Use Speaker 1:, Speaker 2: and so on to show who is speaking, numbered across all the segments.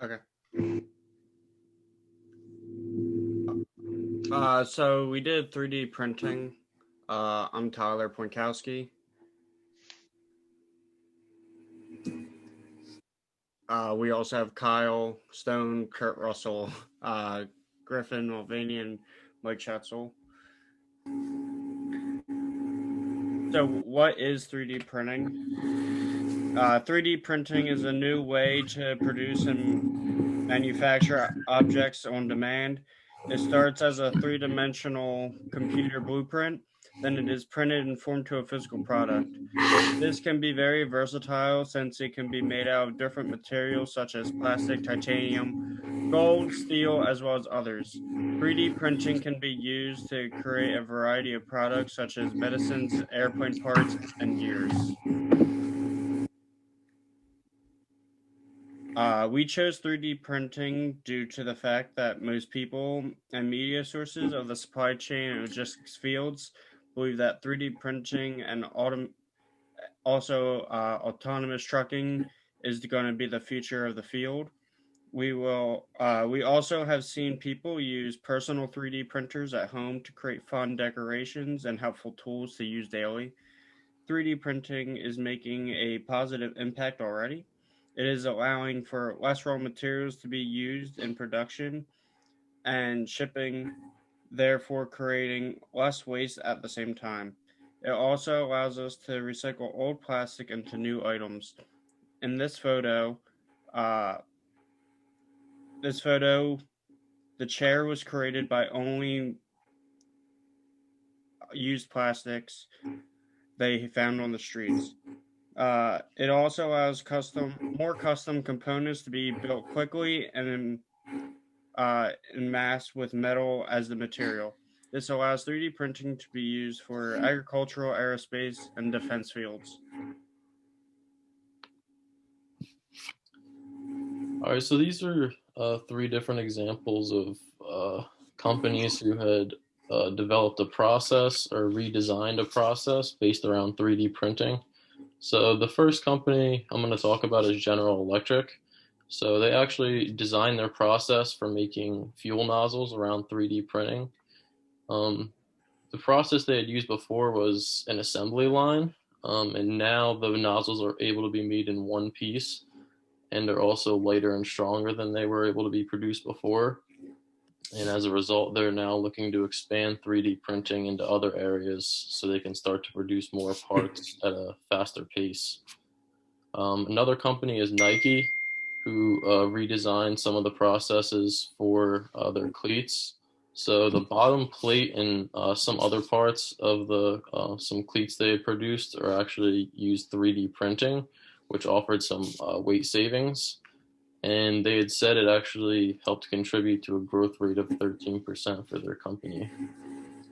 Speaker 1: Okay. So we did 3D printing. I'm Tyler Poinkowski. We also have Kyle Stone, Kurt Russell, Griffin Mulvaney, and Mike Schatzel. So what is 3D printing? 3D printing is a new way to produce and manufacture objects on demand. It starts as a three-dimensional computer blueprint, then it is printed and formed to a physical product. This can be very versatile since it can be made out of different materials such as plastic, titanium, gold, steel, as well as others. 3D printing can be used to create a variety of products such as medicines, airplane parts, and gears. We chose 3D printing due to the fact that most people and media sources of the supply chain and logistics fields believe that 3D printing and autonomous trucking is going to be the future of the field. We also have seen people use personal 3D printers at home to create fun decorations and helpful tools to use daily. 3D printing is making a positive impact already. It is allowing for less raw materials to be used in production and shipping, therefore creating less waste at the same time. It also allows us to recycle old plastic into new items. In this photo, uh, the chair was created by only used plastics they found on the streets. It also allows more custom components to be built quickly and in mass with metal as the material. This allows 3D printing to be used for agricultural, aerospace, and defense fields.
Speaker 2: All right, so these are three different examples of companies who had developed a process or redesigned a process based around 3D printing. So the first company I'm going to talk about is General Electric. So they actually designed their process for making fuel nozzles around 3D printing. The process they had used before was an assembly line, and now the nozzles are able to be made in one piece, and they're also lighter and stronger than they were able to be produced before. And as a result, they're now looking to expand 3D printing into other areas so they can start to produce more parts at a faster pace. Another company is Nike, who redesigned some of the processes for their cleats. So the bottom plate and some other parts of the some cleats they had produced are actually used 3D printing, which offered some weight savings. And they had said it actually helped contribute to a growth rate of 13% for their company.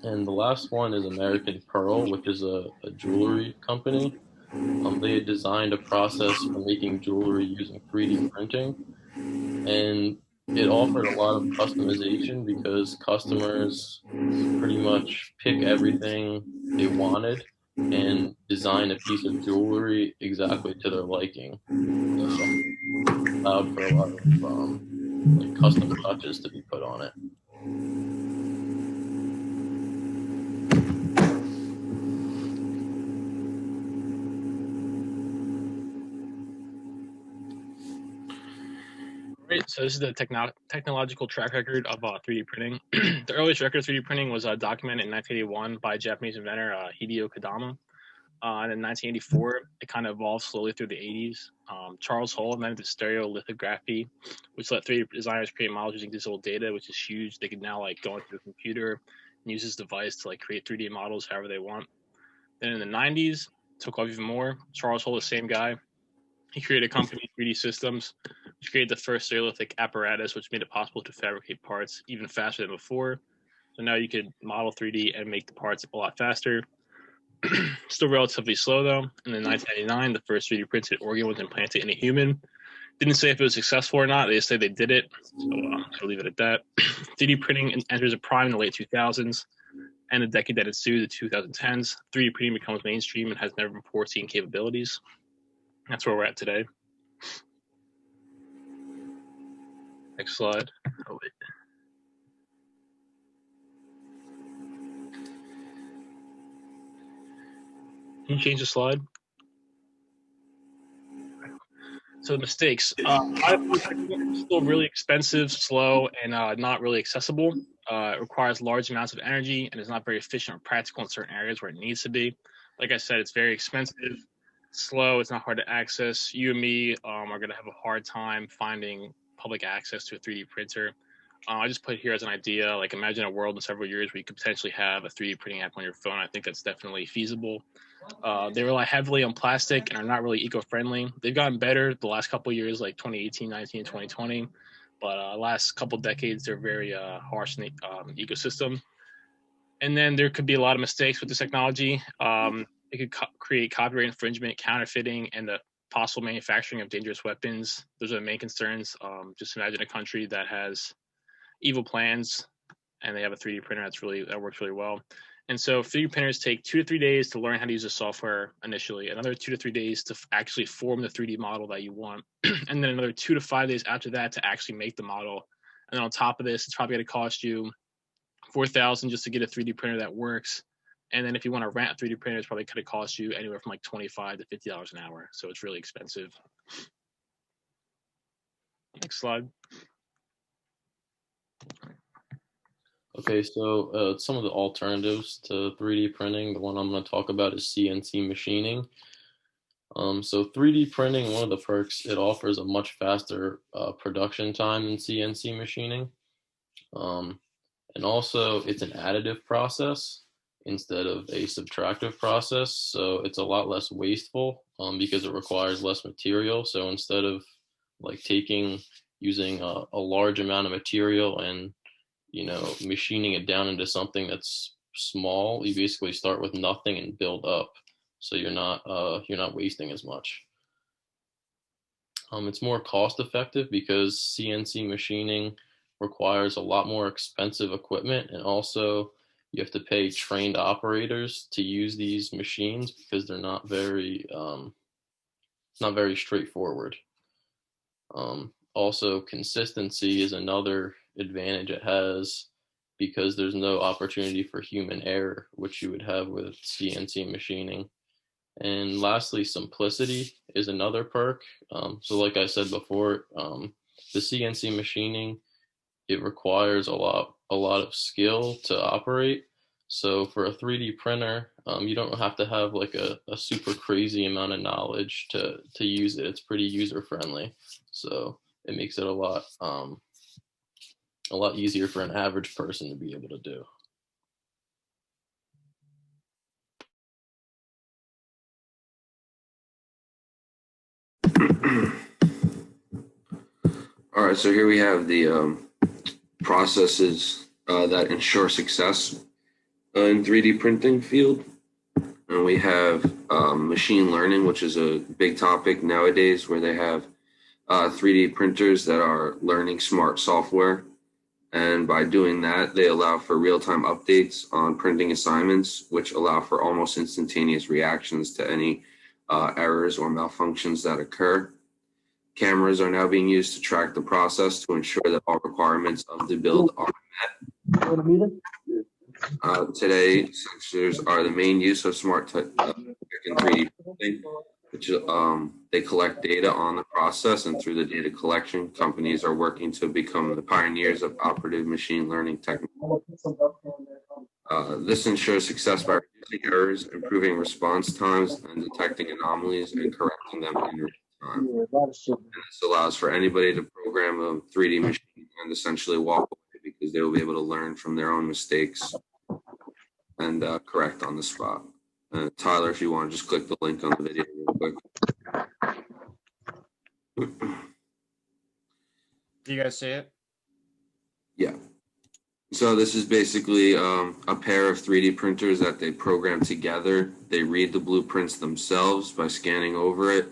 Speaker 2: And the last one is American Pearl, which is a jewelry company. They had designed a process for making jewelry using 3D printing, and it offered a lot of customization because customers could pretty much pick everything they wanted and design a piece of jewelry exactly to their liking. So allowed for a lot of like custom touches to be put on it.
Speaker 3: Right, so this is the technological track record of 3D printing. The earliest record of 3D printing was documented in 1981 by Japanese inventor Hideo Kodama. And in 1984, it kind of evolved slowly through the 80s. Charles Hull invented stereolithography, which let 3D designers create models using digital data, which is huge. They can now like go into a computer and use this device to like create 3D models however they want. Then in the 90s, took off even more. Charles Hull, the same guy, he created a company, 3D Systems, which created the first stereolithic apparatus, which made it possible to fabricate parts even faster than before. So now you could model 3D and make the parts a lot faster. Still relatively slow though. And in 1999, the first 3D printed organ was implanted in a human. Didn't say if it was successful or not. They just say they did it. So I'll leave it at that. 3D printing enters a prime in the late 2000s, and the decade that ensued, the 2010s. 3D printing becomes mainstream and has never before seen capabilities. That's where we're at today. Next slide. Oh, wait. Can you change the slide? So mistakes. It's still really expensive, slow, and not really accessible. It requires large amounts of energy and is not very efficient or practical in certain areas where it needs to be. Like I said, it's very expensive, slow. It's not hard to access. You and me are going to have a hard time finding public access to a 3D printer. I just put here as an idea, like imagine a world in several years where you could potentially have a 3D printing app on your phone. I think that's definitely feasible. They rely heavily on plastic and are not really eco-friendly. They've gotten better the last couple of years, like 2018, 19, 2020. But last couple of decades, they're very harsh in the ecosystem. And then there could be a lot of mistakes with this technology. It could create copyright infringement, counterfeiting, and the possible manufacturing of dangerous weapons. Those are the main concerns. Just imagine a country that has evil plans and they have a 3D printer that works really well. And so 3D printers take 2 to 3 days to learn how to use the software initially, another 2 to 3 days to actually form the 3D model that you want, and then another 2 to 5 days after that to actually make the model. And then on top of this, it's probably going to cost you $4,000 just to get a 3D printer that works. And then if you want to rent a 3D printer, it's probably going to cost you anywhere from like $25 to $50 an hour. So it's really expensive. Next slide.
Speaker 2: Okay, so some of the alternatives to 3D printing, the one I'm going to talk about is CNC machining. So 3D printing, one of the perks, it offers a much faster production time than CNC machining. And also it's an additive process instead of a subtractive process. So it's a lot less wasteful because it requires less material. So instead of like using a large amount of material and machining it down into something that's small, you basically start with nothing and build up. So you're not wasting as much. It's more cost effective because CNC machining requires a lot more expensive equipment, and also you have to pay trained operators to use these machines because they're not very straightforward. Also, consistency is another advantage it has because there's no opportunity for human error, which you would have with CNC machining. And lastly, simplicity is another perk. So like I said before, the CNC machining, it requires a lot of skill to operate. So for a 3D printer, you don't have to have like a super crazy amount of knowledge to use it. It's pretty user friendly. So it makes it a lot easier for an average person to be able to do.
Speaker 4: All right, so here we have the processes that ensure success in 3D printing field. And we have machine learning, which is a big topic nowadays, where they have 3D printers that are learning smart software. And by doing that, they allow for real-time updates on printing assignments, which allow for almost instantaneous reactions to any errors or malfunctions that occur. Cameras are now being used to track the process to ensure that all requirements of the build are met. Today, sensors are the main use of smart tech in 3D printing, which they collect data on the process, and through the data collection, companies are working to become the pioneers of operative machine learning technology. This ensures success by reducing errors, improving response times, and detecting anomalies and correcting them in real time. And this allows for anybody to program a 3D machine and essentially walk away because they will be able to learn from their own mistakes and correct on the spot. Tyler, if you want to just click the link on the video real quick.
Speaker 1: Do you guys see it?
Speaker 4: Yeah. So this is basically a pair of 3D printers that they program together. They read the blueprints themselves by scanning over it,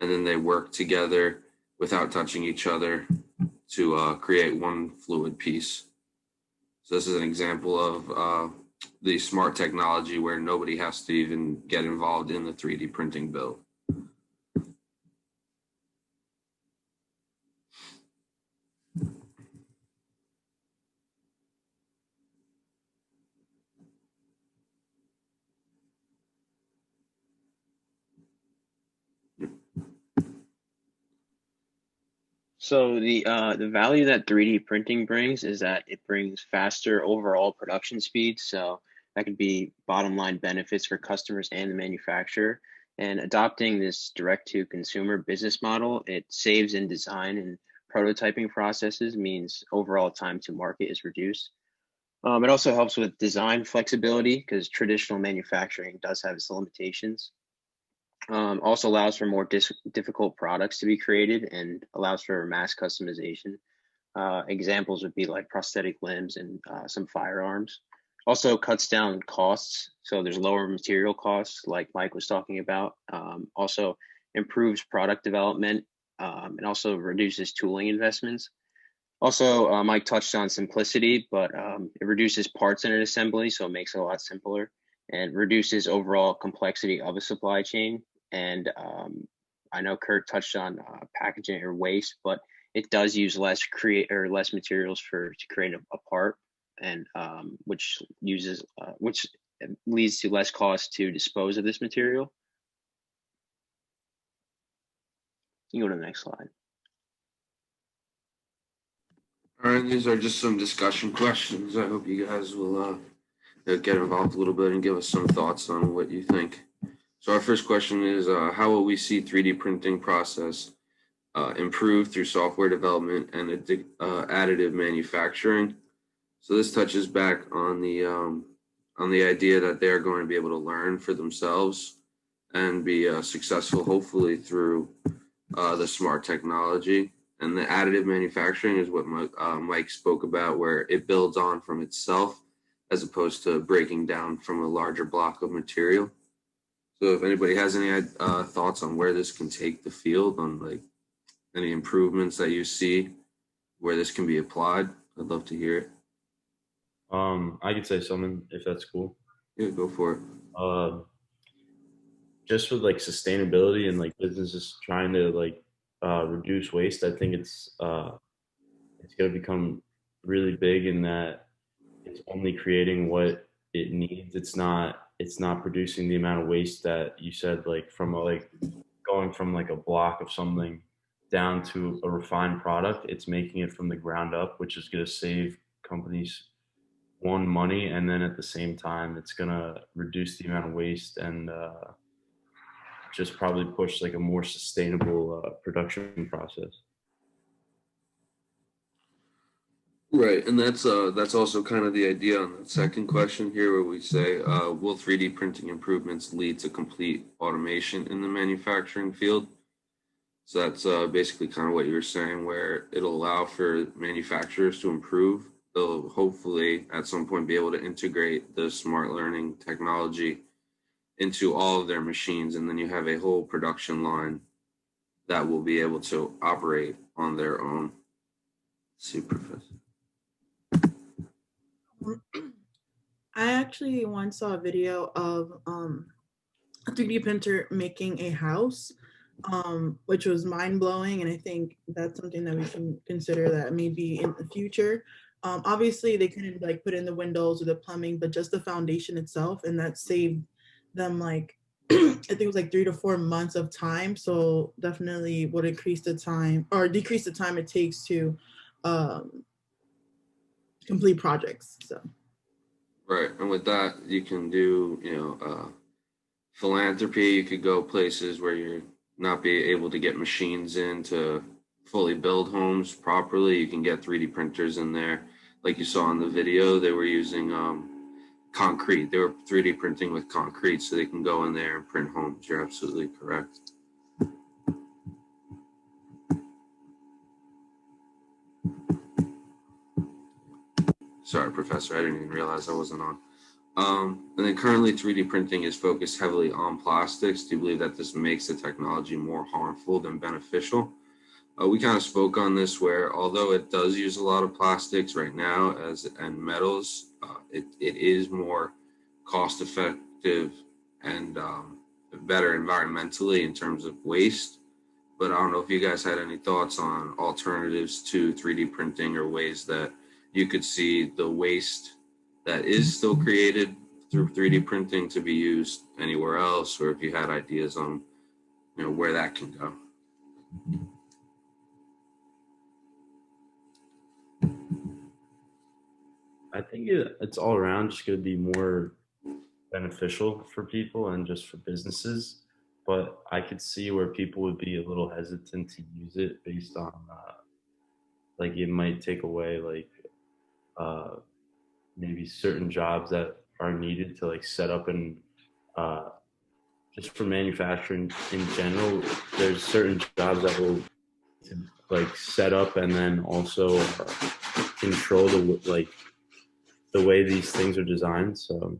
Speaker 4: and then they work together without touching each other to create one fluid piece. So this is an example of the smart technology where nobody has to even get involved in the 3D printing build.
Speaker 5: So the value that 3D printing brings is that it brings faster overall production speed. So that could be bottom line benefits for customers and the manufacturer. And adopting this direct to consumer business model, it saves in design and prototyping processes, means overall time to market is reduced. It also helps with design flexibility because traditional manufacturing does have its limitations. Also allows for more difficult products to be created and allows for mass customization. Examples would be like prosthetic limbs and some firearms. Also cuts down costs, so there's lower material costs, like Mike was talking about. Also improves product development and also reduces tooling investments. Also, Mike touched on simplicity, but it reduces parts in an assembly, so it makes it a lot simpler and reduces overall complexity of a supply chain. And I know Kurt touched on packaging or waste, but it does use less materials to create a part, and which leads to less cost to dispose of this material. You can go to the next slide.
Speaker 4: All right, these are just some discussion questions. I hope you guys will get involved a little bit and give us some thoughts on what you think. So our first question is, how will we see 3D printing process improve through software development and additive manufacturing? So this touches back on the idea that they're going to be able to learn for themselves and be successful, hopefully through the smart technology. And the additive manufacturing is what Mike spoke about, where it builds on from itself as opposed to breaking down from a larger block of material. So if anybody has any thoughts on where this can take the field, on like any improvements that you see where this can be applied, I'd love to hear it.
Speaker 6: I could say something if that's cool.
Speaker 4: Yeah, go for it.
Speaker 6: Just with like sustainability and like businesses trying to like reduce waste, I think it's going to become really big in that it's only creating what it needs. It's not producing the amount of waste that you said, like from going from like a block of something down to a refined product. It's making it from the ground up, which is going to save companies money, and then at the same time it's going to reduce the amount of waste and just probably push like a more sustainable production process.
Speaker 4: Right, and that's also kind of the idea on the second question here, where we say, will 3D printing improvements lead to complete automation in the manufacturing field? So that's basically kind of what you were saying, where it'll allow for manufacturers to improve. They'll hopefully at some point be able to integrate the smart learning technology into all of their machines, and then you have a whole production line that will be able to operate on their own. See, Professor.
Speaker 7: I actually once saw a video of a 3D printer making a house, which was mind-blowing, and I think that's something that we can consider that maybe in the future. Obviously, they couldn't like put in the windows or the plumbing, but just the foundation itself, and that saved them like I think it was like 3 to 4 months of time. So definitely would increase the time or decrease the time it takes to complete projects. So.
Speaker 4: Right, and with that, you can do, philanthropy. You could go places where you're not be able to get machines in to fully build homes properly. You can get 3D printers in there. Like you saw in the video, they were using concrete. They were 3D printing with concrete, so they can go in there and print homes. You're absolutely correct. Sorry, Professor, I didn't even realize I wasn't on. And then currently 3D printing is focused heavily on plastics. Do you believe that this makes the technology more harmful than beneficial? We kind of spoke on this, where although it does use a lot of plastics right now and metals, it is more cost effective and better environmentally in terms of waste. But I don't know if you guys had any thoughts on alternatives to 3D printing, or ways that you could see the waste that is still created through 3D printing to be used anywhere else, or if you had ideas on where that can go.
Speaker 6: I think it's all around just going to be more beneficial for people and just for businesses. But I could see where people would be a little hesitant to use it based on like it might take away like uh, maybe certain jobs that are needed to like set up and uh, just for manufacturing in general. There's certain jobs that will like set up and then also control the way these things are designed. So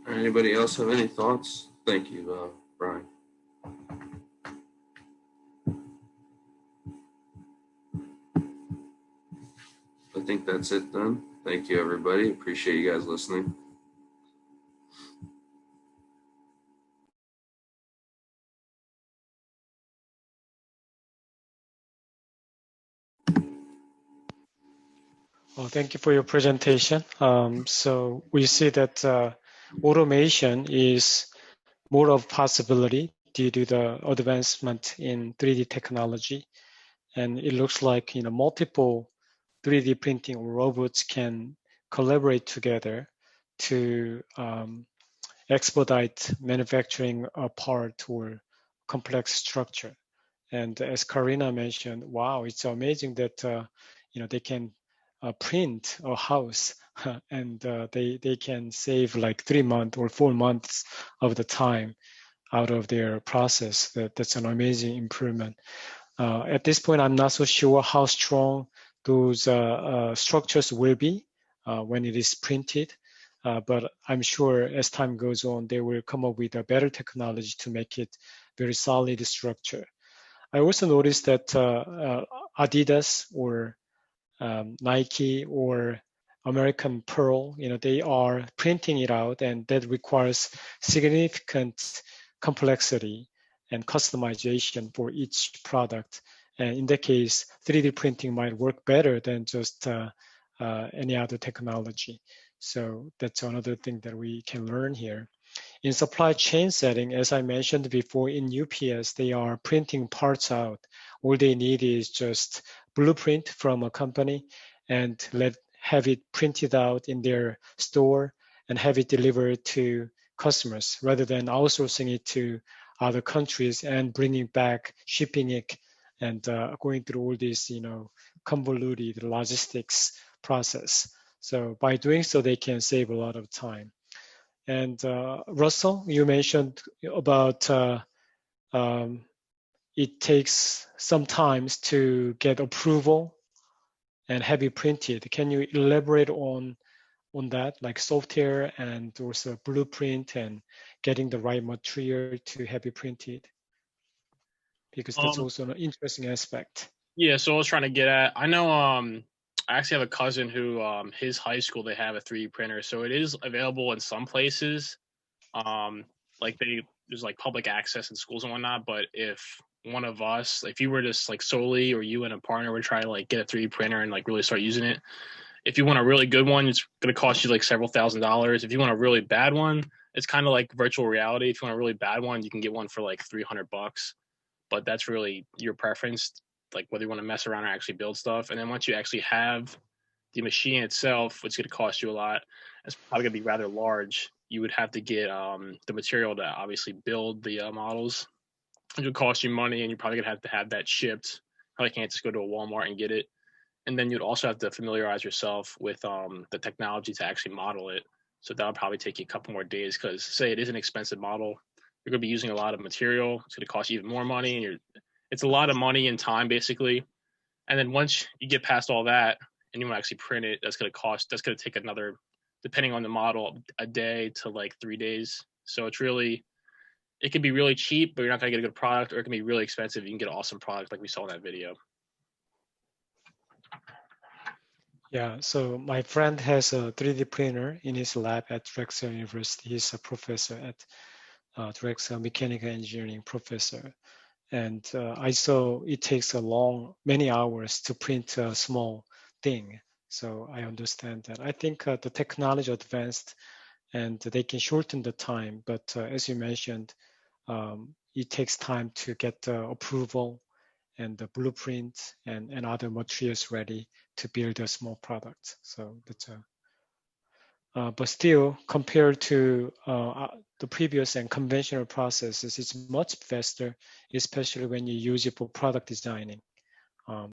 Speaker 4: Anybody else have any thoughts? Thank you, Brian. I think that's it then. Thank you, everybody. Appreciate you guys listening.
Speaker 8: Well, thank you for your presentation. So we see that automation is more of possibility due to the advancement in 3D technology. And it looks like multiple 3D printing robots can collaborate together to expedite manufacturing a part or complex structure. And as Karina mentioned, wow, it's amazing that they can print a house and they can save like 3 months or 4 months of the time out of their process. That's an amazing improvement. At this point, I'm not so sure how strong those structures will be when it is printed. But I'm sure as time goes on, they will come up with a better technology to make it very solid structure. I also noticed that Adidas or Nike or American Pearl, they are printing it out, and that requires significant complexity and customization for each product. And in that case, 3D printing might work better than just any other technology. So that's another thing that we can learn here. In supply chain setting, as I mentioned before, in UPS, they are printing parts out. All they need is just blueprint from a company and have it printed out in their store and have it delivered to customers rather than outsourcing it to other countries and bringing back, shipping it, and going through all this, convoluted logistics process. So by doing so, they can save a lot of time. And Russell, you mentioned about it takes some time to get approval and have it printed. Can you elaborate on that, like software and also blueprint and getting the right material to have it printed? Because that's also an interesting aspect.
Speaker 3: Yeah, so I was trying to get at, I know I actually have a cousin who his high school, they have a 3D printer, so it is available in some places. Like there's like public access in schools and whatnot, but if one of us, if you were just like solely, or you and a partner would try to like get a 3D printer and like really start using it, if you want a really good one, it's going to cost you like several $1,000s. If you want a really bad one, it's kind of like virtual reality. If you want a really bad one, you can get one for like $300, but that's really your preference, like whether you want to mess around or actually build stuff. And then once you actually have the machine itself, it's going to cost you a lot. It's probably going to be rather large. You would have to get the material to obviously build the models, which would cost you money, and you're probably going to have that shipped. Probably can't just go to a Walmart and get it. And then you'd also have to familiarize yourself with the technology to actually model it. So that'll probably take you a couple more days, because say it is an expensive model, you're going to be using a lot of material. It's going to cost you even more money, and it's a lot of money and time basically. And then once you get past all that and you want to actually print it, that's going to take another, depending on the model, a day to like 3 days. So it can be really cheap, but you're not going to get a good product, or it can be really expensive. You can get an awesome product like we saw in that video.
Speaker 8: Yeah, so my friend has a 3D printer in his lab at Drexel University. He's a professor at Drexel, mechanical engineering professor. And I saw it takes many hours to print a small thing. So I understand that. I think the technology advanced and they can shorten the time. But as you mentioned, it takes time to get the approval and the blueprint and other materials ready to build a small product. So that's but still, compared to the previous and conventional processes, it's much faster, especially when you use it for product designing.